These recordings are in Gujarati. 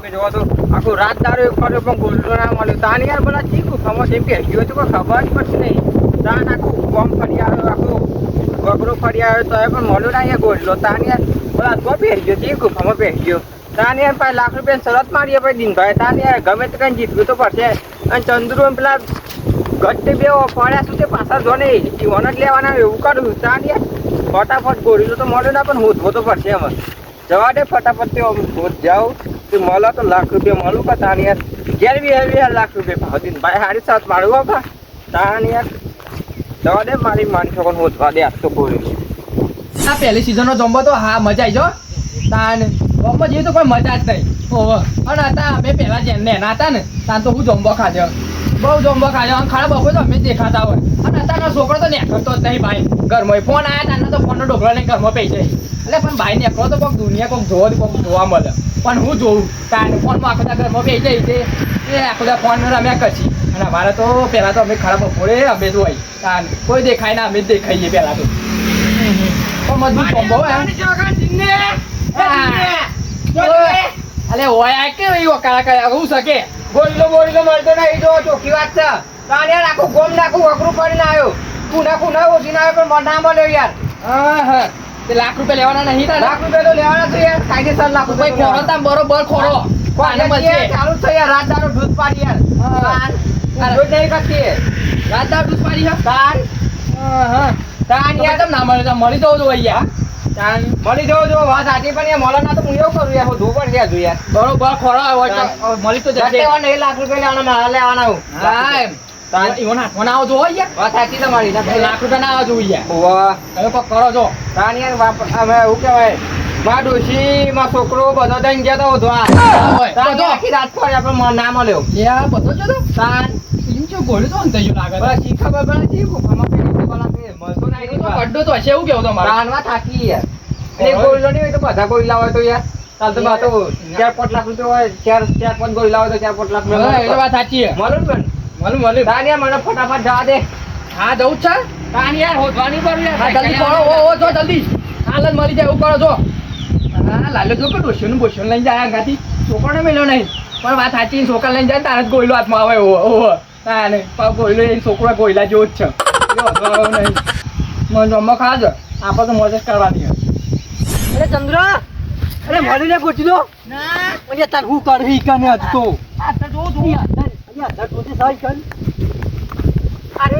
તમે જોવો તો આખું રાત દારૂ કર્યો પણ ગોલ્ડો ના મળ્યો તાન યાર બોલા ચીકું ખબર છે પહેરી ગયો તો કોઈ ખબર જ પડશે નહીં તાન આખું કોમ ફરી આવ્યો આખું વગરો ફરી આવ્યો તો પણ મળ્યો ના યાર ગોલ્ડો તાન યાર બોલા તો પહેરી ગયો ચીકું ખબર પહેરી ગયો તાન યાર પછી લાખ રૂપિયા શરત મારીએ પછી દિનભાઈ તાન યાર ગમે તે કઈ જીતવું તો પડશે અને ચંદ્રુ પેલા ઘટ્ટ બે પડ્યા શું તે પાછા જો ને જીવન જ લેવાના એવું કરું તાન યાર ફટાફટ ગોળીલો તો મળ્યો ના પણ હોધવો તો પડશે એમાં જવા દે ફટાફટ તે હોધ જાઉં તે મળો તો લાખ રૂપિયા મળું કા તાન યાર ઘેર બી લાખ રૂપિયા ભાવ દીને ભાઈ 7.5 મારું બાપા તાન યાર જવા દે મારી માની છોકરાને હોધવા દે આજ તો ગોળી આ પહેલી સિઝનનો જમવો તો હા મજા આવી જો તાન જમવા જેવી તો કોઈ મજા જ નહીં ઓહો અને હતા અમે પહેલા જેમ નેના હતા ને તાન તો હું જમવો ખાજો બહુ જમવો ખાજો અને ખાડા બપોર તો અમે દેખાતા હોય અને અત્યારનો છોકરો તો નેકળતો જ નહીં ભાઈ ઘરમાં ફોન આવ્યા તાને તો ફોનનો ઢોકળો લઈને ઘરમાં પી જાય એટલે પણ ભાઈ નેકળો તો કોઈક દુનિયા કોઈક જોવા મળે પણ હું જોઉં તાન ફોનમાં આખો દા ઘરમાં પી જાય તે એ આખો દા ફોન રમ્યા કરશી અને અમારે તો પહેલાં તો અમે ખાડા બપોરે અમે જ હોય તાન કોઈ દેખાય ના અમે જ દેખાઈએ પહેલાં તો મજબૂત કોમ્બો અલે ઓય આ કે ઈ વકાળા કરે હું શકે ગોળીલો મળતો નહીં જો ચોખ્ખી વાત છે તાન યાર આખું ગોમ નાખું વગરું કરીને આવ્યો કુના ઓછીને આવ્યો પણ ના મળ્યો યાર હા તે લાખ રૂપિયા લેવાના નહીં તારે લાખ રૂપિયા તો લેવાના છે યાર કાયદેસર લાખ ભાઈ ખોરો તામ બરોબર ખોરો કોને મળશે ચાલુ છે યાર રાત દારૂ દૂધ પાડી યાર દૂધ નહીં કરતી રાત દારૂ દૂધ પાડી હા તાન યાર તમ ના મળે તો મળી જવું જોઈએ યાર તાન મળી જવું જો વાત સાચી પણ યાર મળે ના તો હું એવું કરું યાર હું ધોપડ છે હજુ યાર બરોબર ખોરો હોય તો મળી તો જશે 9 લાખ રૂપિયા લેવાના હું હા તાન ઈવન હાથમાં ના આવો જો યાર વાત સાચી તમારી લાખ રૂપિયા ના આવો જોઈએ ઓવા હવે કોક કરો જો તાન યાર હવે હું કહેવાય માં ડોશી માં છોકરો બધો દઈને ગયા તો ધોવા તાન આખી રાત પર આપણે ના મળ્યો યાર બધો જો તો તાન ઈમ જો ગોળી તો અંતે જો લાગે બસ શી ખબર પડે છે ગુફામાં પેલો મળતો નહીં તો અડ્ડો તો હશે એવું કેવું તમારે રાનમાં થાકી યાર એટલે ગોળીલો નહીં હોય તો બધા ગોળીલા હોય તો યાર ચાલ તો બા તો 4-5 લાખ રૂપિયા હોય 4-5 ગોળીલા હોય તો 4-5 લાખ એ વાત સાચી છે મળું ને મળું તાન યાર મને ફટાફટ જવા દે હા જવું છે તાન યાર હોધવાની પર યાર હા જલ્દી કરો ઓ જો જલ્દી હાલ જ મળી જાય એવું કરો છો હા લાલો જો કે ડોશીનું બોશીનું લઈને જાય ગાતી છોકરાને મેલ્યો નહીં પણ વાત સાચી છોકરા લઈને જાય તારે જ ગોયલો હાથમાં આવે ઓહો હા નહીં પણ ગોયલો એ છોકરો ગોયલા જેવો જ છે નહીં મને જમવા ખાવા જ આપણે તો મોજ જ કરવાની અરે ચંદ્ર અરે મળીને પૂછી દો ના પછી તાર હું કરવી કને હજ તો આ તો જો અહીંયા તો સાઈ કન અરે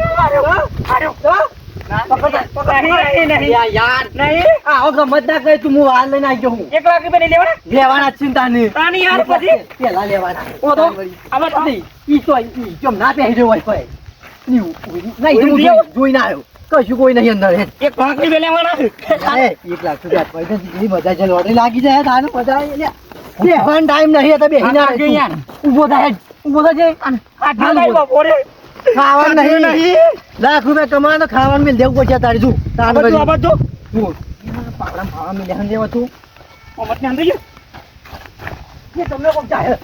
યાર નહીં આવો સમજદાર કઈ તું હું હાલ લઈને આવી ગયો હું 1 લાખ રૂપિયા લેવાના ચિંતા નહીં તાની યાર પછી પેલા લેવાના ઓ તો આમાં નહીં ઈ તો ઈ કેમ ના પહેરી રહ્યો હોય કોઈ નહીં જોઈ ના આવ્યો કશું કોઈ નહીં અંદર 1 લાખ રૂપિયા લેવાના 1 લાખ રૂપિયા પૈસા જેટલી મજા છે લોટરી લાગી જાય તાને મજા એટલે બેહવાનો ટાઈમ નહીં તો બેહી ના યાર ઊભો થાય ખાવાનું નહીં લાખ રૂપિયા કમાવા તો ખાવાનું મિલ દેવું પડશે તારી તું પાકડા ખાવા મિલ દેવા તું તમને કોક જાય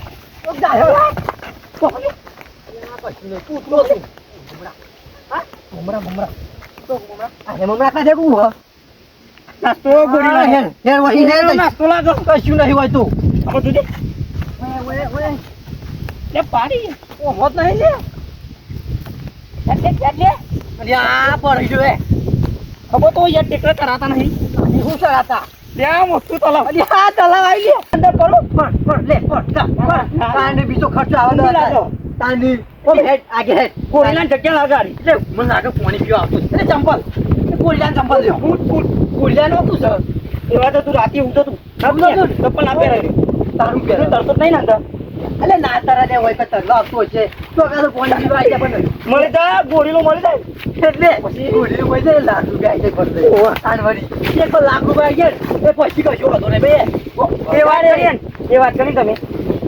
કશું નહીં હોય તું પાડી હોત નહીં લે પડી જો ખબર તો યાર ટેકર કરાતા નહીં શું કરાતા ત્યાં વસ્તુ તલાવ હા તલાવ આવી લે અંદર પડો પણ બીજો ખર્ચો આવે તાની આગે હેડ કોરીલા જગ્યા લગાડી એટલે મને લાગે પાણી પીવા આવતું એટલે ચંપલ કોરીલા ચંપલ લ્યો કોરીલા નો તું સર એવા તો તું રાતે ઉઠો તું ચપ્પલ આપે રહ્યો તારું કે તરતો નહીં ના એટલે ના તારા દે હોય તો લાગતો છે તો કાલે પાણી પીવા આવી જાય પણ મળે જા ગોળીલો મળી જાય એટલે પછી ગોળીલો મળી જાય લાખ રૂપિયા આવી જાય પડે ઓ આનવરી 1 લાખ રૂપિયા આવી જાય એ પછી કશો હતો ને બે એ વાત કરી તમે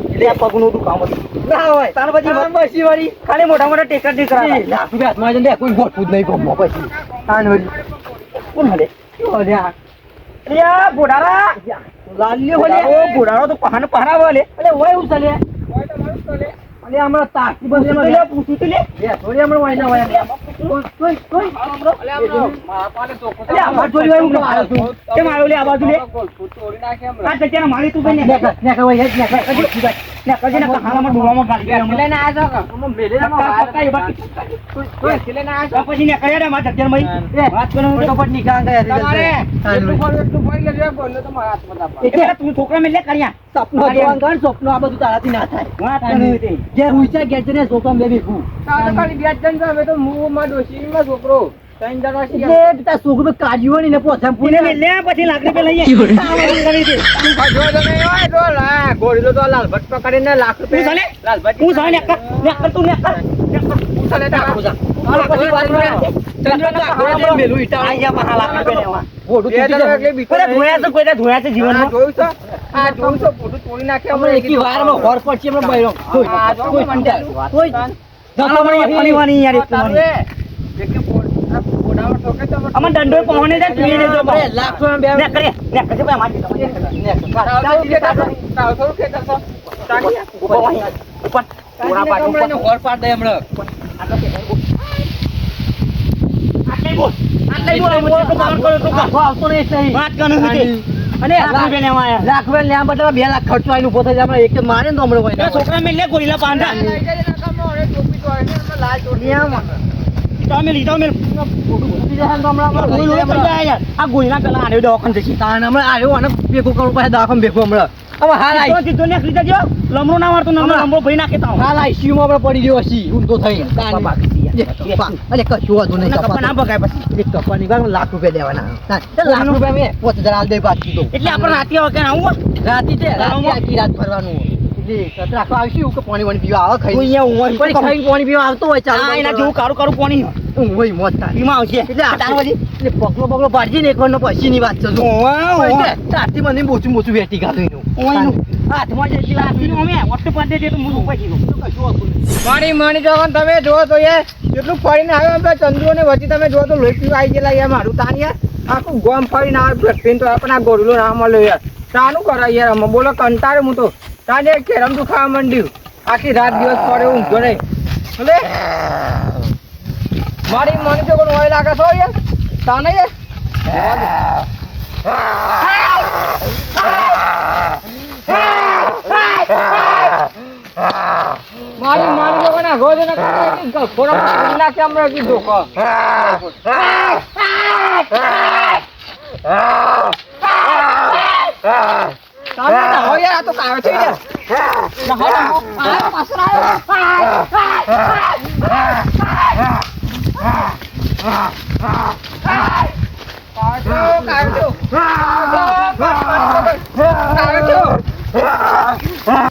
એટલે આ પગનું દુખાવ ના હોય તાર પછી વાળી ખાલી મોટા ટેકર દીકરા લાખ રૂપિયા હાથમાં જઈને કોઈ ગોઠવું જ નહીં ગમો પછી આનવરી કોણ હલે ઘોડારા લાલ્યો ઘોડારો તો પહાડા વાલે એટલે હોય હું ચાલે અરે હમણાં તાકી બસ પૂછું તું લે થોડી હમણાં વાયના હોય અલે આમ લો, મારા પાસે ચોખ્ખું અલે આ બાજુ જોઈ હું કેમ આવ્યો તું? કેમ આવ્યો લે આ બાજુ લે? તોડી નાખે એમ આ જગ્યાને મારી તું ભાઈ ને કજી ના હાલામાં ડોવામાં ગાલી દે હમણાં. લઈને આ જાવ કે મેલે ના પક્કા એ બાકી. લઈને આ આ પછી ને કર્યા મારા જગ્યાને ભાઈ. વાત કરો તો પટ નીકળા ગયા. તમારે એટલું ફરી લેજો બોલને તો મારા હાથમાં દાબા. એટલે તું છોકરા મેં લે કર્યા. સપનો જોવાનું કર, સપનો આ બધું તારાથી ના થાય. વાત કરી હતી. જે રૂચા ઘેર છે ને છોકરા બે ભેગું. તારે ખાલી બે જ જણ છો, હવે તો હું માં ડોશીમાં છોકરો ત્રણ જણા છીએ. એટલે તારા છોકરો કાઢ્યું હોય ને એને પોથામ પુણે મેં લે પછી લાકડી પે લઈએ. જો તમે હોય તો લા ગોળીલો તો લાલભટ પકડીને લાખ હું રૂપિયા ચાલે? લાલભટ હું ચાલે નેકર તું નેકર. હું ચાલે તારા પછી વાત કરે. ચંદ્ર તો આખો દે મેલું ઈટા. આયા મહા લાકડી પે લેવા. મોઢું બે તૂટી જણા જાય. એટલે બીતો કોઈને નહીં. ધોયા છે કોઈને ધોયા છે આ જીવનમાં. જોયું છે? આ જોયું છે? મોઢું તોડી નાખે હમણાં એકી વારમાં હોર પડશે હમણાં બૈરો. આ જો કોઈ મંડ્યા. કોઈ ચાલો મને પાણી વાની યાર એક તારું પાણી. એ કે આ પોડામાં ઠોકે તો અમન દંડોય પહોંચે છે તું એને જો આપણે લાખો બે નેકર નેકર છે ભાઈ મારી. તારું ખેતર છે. તારી ઉપર પૂરા પાડો ઉપર. હોર પાડ દે હમણાં. આટલે બોલ બોલ તો કામ કરો તો આખો આવતો નહીં એટલે નહીં. વાત કરું છું અને લાખ રૂપિયા લેવા આયા. લાખ રૂપિયા લેવા બદલે 2 લાખ ખર્ચો આવીને ઉભો થઈ જાય. હમણાં એક મારે ને તો હમણાં હોય એ છોકરા મેં લે ગોરીલા પાંડા. લઈ જાય નકામો હવે ટોપી તો આવે ને લાલ ચોટી તમે લીધો મેં તૂટી જશે ને તો હમણાં ગોરી લો તો જાય યાર. આ ગોરીલા પેલા આને દવાખાને જશે. તાણ હમણાં આવ્યો અને ભેગું કરવું પડે દવાખાને ભેગું હમણાં. હવે હાલ તો સીધો ને ખરીદા જો લમણો ના મારતો લમણો ભઈ નાખે તો હાલ ICU માં આપણે પડી ગયો હશી ઊંધો થઈ. બાબા અરે કશું વાંધો નહીં. કપા ના બગાય પછી. એક કપા નીકળ લાખ રૂપિયા દેવાના. લાખ રૂપિયા મેં 5000 હાલ દે બાકી તો એટલે આપણે રાતે આવે કે આવું રાતી છે રાતે આમાં? આખી રાત ફરવાનું. એટલે સત્ર આખો આવશું કે પાણી વાણી પીવા આવે તું ખાઈ અહીંયા ઊંઘ પણ ખાઈને પાણી પીવા આવતો હોય ચાલુ આ એના જેવું કારું કારું પાણી ઊંઘ હોય મોજ થાય. એમાં આવશે એટલે એટલે પગલો પગલો પાડજી ને એક વાર પછી ની વાત છે જો. આરતી મને બોચું બોચું વેટી ગાધું એનું. હાથમાં જે એટલી લાગી અમે વસ્તુ પાડે છે તો હું ઉપર કીધું મારી જવાન તમે જો તો યાર કેટલું ફરીને આવ્યો આપણે ચંદ્રો ને વચ્ચે તમે જો તો લોહી પીવા આવી ગયેલા યાર મારું તાન યાર આખું ગોમ ફરીને આવે ભેટપીને તો આપણે આ ગોળલો ના મળ્યો યાર તાનું કરાય યાર અમે બોલો કંટાળે હું તો તાને કેરમ તું ખાવા માંડ્યું આખી રાત દિવસ પડે ઊંઘો નહીં ભલે મારી મને જો કોઈ લાગે છો યાર તાને યાર મારી લોકો ના રોજ ના થોડા નાખે હમણાં કીધું તો કાયો છે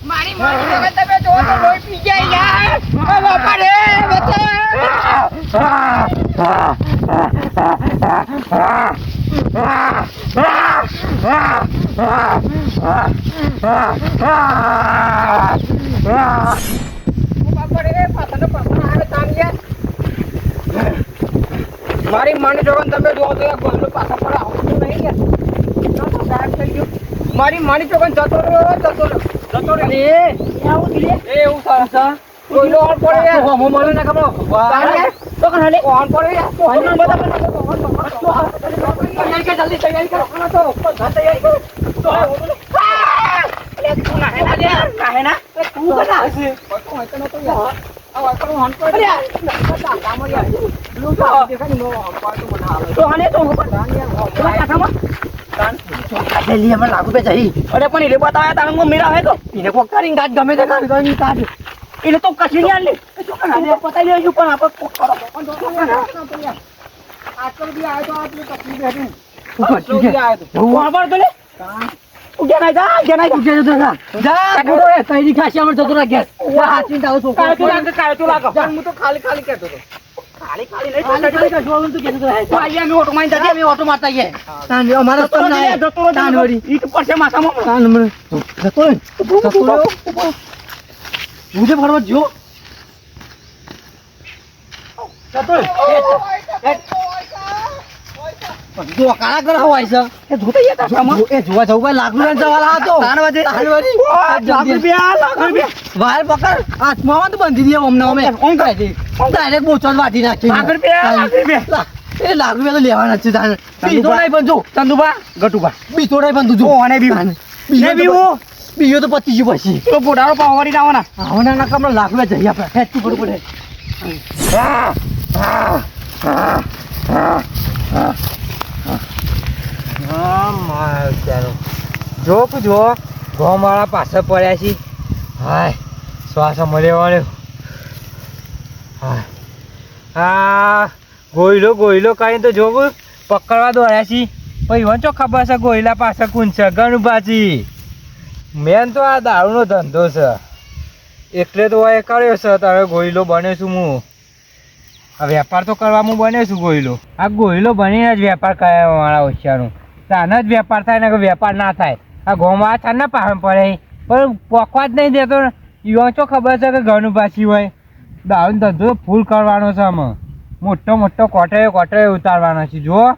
મારી મારી તમે જો તો લોહી પી જાય યાર બાપા રે મારી માની જોગન તમે જો તો ગોળલો પાછા પર આવતું નહીં યાર સાહેબ થઈ ગયું મારી માની ચોકન જતો રહ્યો રે આવું ધીરે એ એવું સર કોઈનો ઓન પડે યાર હમો મળે ને ખબર તો કણ હાલે ઓન પડે યાર ઓન બધા જલ્દી તૈયારી કરો તો તૈયારી કરો તો અલે તું ના હે ના તું કના હશે તો આને તો કાઠામાં જલ્દી હમણાં લાગુ પે જઈ. અરે પણ એને બતાવ્યા તારે હું મેરા હે તો એને કોક કરીને કાઢ ગમે તે કાઢ ગમે કાઢ. એને તો કશી નહીં આલે પતાઈ લેજો પણ આપણે કોક કરો આજકાલ બી આવ્યો તો આપણે તકલીફ હતી તું કરશું કે? કોણ પડતો લે ઉગે ના જા તું કે જતો જા. જા કૂદો એ તઈની ખાસી હમણાં જતો રહે ઘેર. જા હાચવીને તારો છોકરો. કાયો લાગો હું તો ખાલી ખાલી કહેતો હતો ખાલી ખાલી ખાલી કશું આવતું તું કહેતો રહે. તો આયા મે ઓટો મારી અમે ઓટો મારતા ગયા. તાન જો અમારા તો ના આયા. તાન વળી. ઈટ પર છે માથામાં તાન હમણાં. જતો રહે. જતો રહ્યો. મુજે ફરવા જો. જતો રહે. તો કાળા કરા હોય છે એ જોતા યાર તારામાં એ જોવા જવું ભાઈ લાખ રૂપિયા જવાલા હતો તાણવાજી લાખ રૂપિયા વાયર પકડ હાથમાં તો બંધી દે અમને અમે ઓમ કરી દે ડાયરેક્ટ બોચલ વાટી નાખી લાખ રૂપિયા એ લાખ રૂપિયા તો લેવાના જ છે તારે બીજો નહીં પણ જો ચંદુભા ગટુભા બીજો નહીં પણ તું જો ઓને બીવો બીજો તો પતી ગયું પછી તો પોડારો પાવરી આવવાના આવવાના ના કમરા લાખ રૂપિયા જઈએ આપણે હેડ તું પડે જો ગોમાળા પાછળ પડ્યા છે હાય શ્વાસ મળ્યો હા ગોયલો કરીને તો જો પકડવા દોડ્યા છે પછી વંચો ખબર છે ગોયલા પાછળ કોણ છે ગણુબાજી મેન તો આ દારૂનો ધંધો છે એટલે તો એ કર્યો છે તારે ગોયલો બન્યો છું હું આ વેપાર તો કરવામાં બન્યો છું ગોયલો આ ગોયલો બનીને જ વેપાર કરે મારા હોશિયારનું તાને જ વેપાર થાય ને કે વેપાર ના થાય આ ગોમાં છે ને પાહન પડે પણ પોખવા જ નહીં દેતો યુવા ચો ખબર છે કે ઘણું પાછી હોય દારૂનો ધંધો ફૂલ કરવાનો છે આમાં મોટો કોટરે ઉતારવાનો છે જો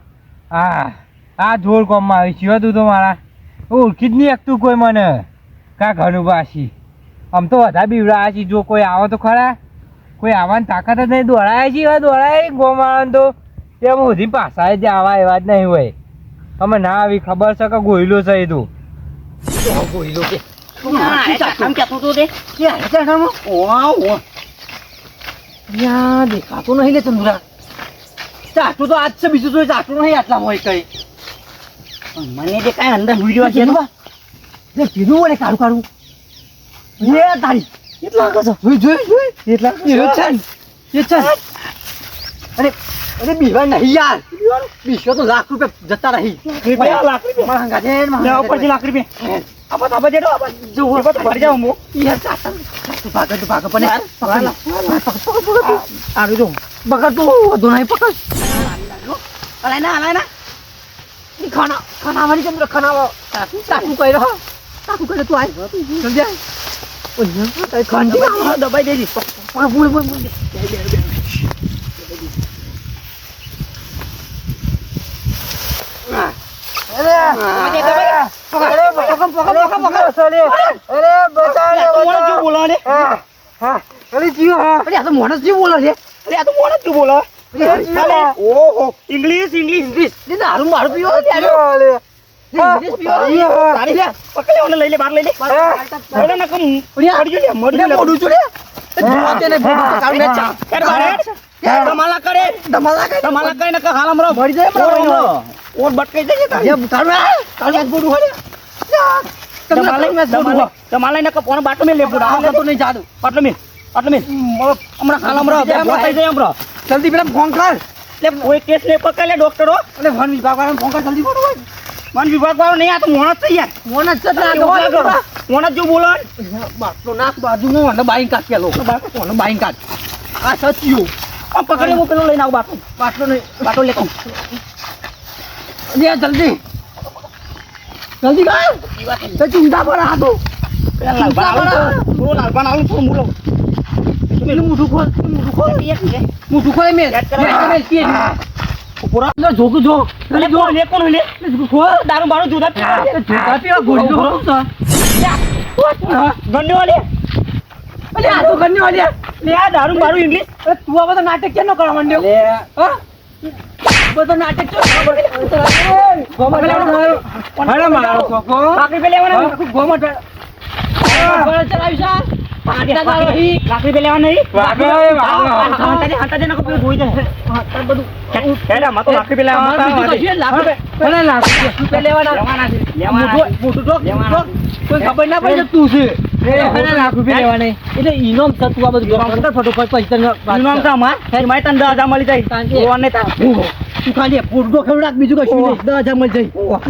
આ જોર કોમમાં આવી છે તું તો મારા ઓળખી જ નહીં એકતું કોઈ મને કા ઘણું પાછી આમ તો વધારે બીવડાયા છે જો કોઈ આવો તો ખરા કોઈ આવવાની તાકાત જ નહીં દોડાય ગોમાળાને તો તેમ સુધી પાછા જ આવા એવા જ નહીં હોય અમે ના આવી ખબર છે કે ગોયલો છે એ તું ગોયલો કે દેખાતું નહીં લે ચંદુરા ચાટું તો આજ છે બીજું તો ચાટું નહીં આટલામાં હોય કઈ મને જે કાંઈ અંદર વિડીયો છે જે કીધું વળે કાઢું એ તારી કેટલા આગળ છે જોઈ એટલા એ છે અરે બીવા નહીં યાર બીસો તો લાખ રૂપિયા જતા રહી લાખ રૂપિયા ઉપરથી લાખ રૂપિયા આબા જેડો જો ભરી જાવ મો યાર ભાગ પણ આરું જો બગડ તો વધુ નહીં પકડ અલાયના ખાના વાળી ચંદ્ર ખાના તાકું કહી રહ્યો તાકું કહી તું આય સમજ્યા દબાઈ દે ઇંગ્લિશ દારૂ મારું પીવો લઈ લે બાર લઈ લે ધમાલા કરે ને હાલ હમરો ભરી જાય ઓર બટકાઈ જાય ધમાલા ને કોણ બાટો મે લે પૂરા તો નહીં જાદુ પાટલો મે હમણાં હાલ હમરો બટકાઈ જાય હમરો જલ્દી પેલા ફોન કર લે કોઈ કેસ લે પકડ લે ડોક્ટરો અને વન વિભાગ વાળાને ફોન કર જલ્દી બોલો વન વિભાગ વાળો નહીં આ તો મોણસ છે યાર મોણસ છે મોણસ જો બોલો બાટલો નાક બાજુમાં મને બાઈક કાઢ પેલો મને બાઈક કાઢ આ સચ્યું આ પકડી હું પેલો લઈને આવું બાટલો નહીં બાટલો લેતો લે જલ્દી કર તો ચિંતા પર આ તો પેલા લાલબાન આવું થોડું મૂલો પેલું મુઠું ખોલ મુઠું ખોલ મેં પૂરા જોગું જો લે કોણ લે ખોલ દારૂ બારૂ જુદા જોતા પીવા ગોળી જો ગન્ને વાલે અલે આ તો ગન્ને વાલે લે આ દારૂ બારૂ ઇંગ્લિશ તું આ બધા નાટક કેમ ન કરવા માંડ્યો લે હા બધો નાટક તો લાકડી પે લેવાના ગોમટ ચલાવી છે લાકડી પે લેવાના નહીં હટા દે નકો પેલું ધોઈ દે બધું હેડા માં તો લાકડી પે લેવાના કોઈ ખબર ના પડે તું છે લાખ રૂપિયા લેવાના એટલે ઇનામ થતું આ બધું ફટોફટ પૈસા ઇનામ તો અમાર મારે તને 10,000 મળી જાય તું ખાલી પૂરતો ખવડાક બીજું કશું નહીં 10,000 મળી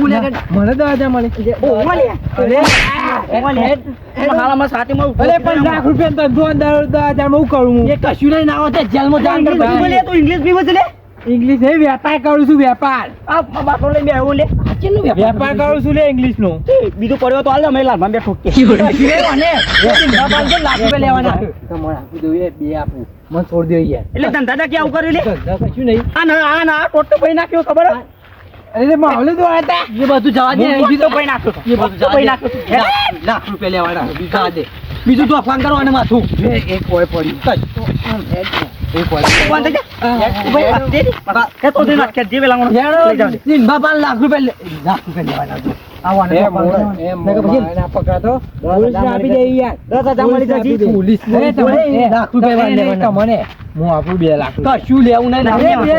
જાય મને 10,000 મળે હાલમાં સાતીમાં અરે પણ લાખ રૂપિયા ધંધો 10,000 માં કરું એ કશું નહીં ના આવે જેલમાં જાણ તું ઇંગ્લિશ પીવો છે લે ઇંગ્લિશ નહીં વેપાર કરું છું વેપાર આ બાટલો લઈને આવું લે વેપાર કરું છું લે ઇંગ્લિશ નો બીજું પડ્યો તો હાલ અમે લાલમાં બેઠો કે લાખ રૂપિયા લેવાના તમારે આપી દઉં બે આપું મને છોડ દો યાર એટલે ધંધા ક્યાં આવું કર્યું લે કશું નહીં આ ના ટોટો ભાઈ નાખ્યો ખબર અરે માવલે તો હતા એ બધું જવા દે હું તો પૈ નાખતો એ બધું જવા દે લાખ રૂપિયા લેવાના બીજા દે બીજું તો ફોન કરવાનું માથું એક કોઈ પડ્યું એક કોઈ કોણ થઈ જા કે તો દે નાખ કે જે વેલા લઈ જાવ નીન બાપા લાખ રૂપિયા લેવાના આવવાના પકડાતો પોલીસ આપી દે યાર 10,000 મળી જશે પોલીસ લાખ રૂપિયા લેવાના મને હું આપું 2 લાખ કશું લેવું નહીં 2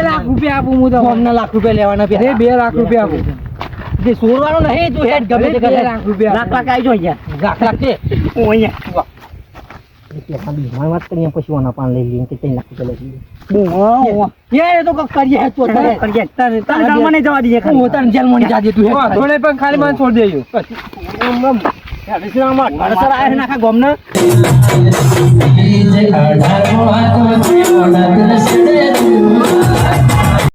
લાખ રૂપિયા આપું હું તો અમને લાખ રૂપિયા લેવાના 2 લાખ રૂપિયા આપું જે સોરવાનો નહીં તું હેડ ગમે તે 2 લાખ રૂપિયા લાખ આવી જો અહીંયા લાખ કે ઓ અહીંયા મારી વાત કરીએ પછી ઓના પાન લઈ લઈએ કે 3 લાખ રૂપિયા લઈ લઈએ યાર એ તો કક કરીએ હે તો કરીએ તને ગામમાં નહીં જવા દઈએ હું તને જેલમાં નહીં જાજે તું હે થોડે પણ ખાલી મને છોડ દેજો વિશ્રામમાં ઘરસર આયા નાખા ગોમને અઢાર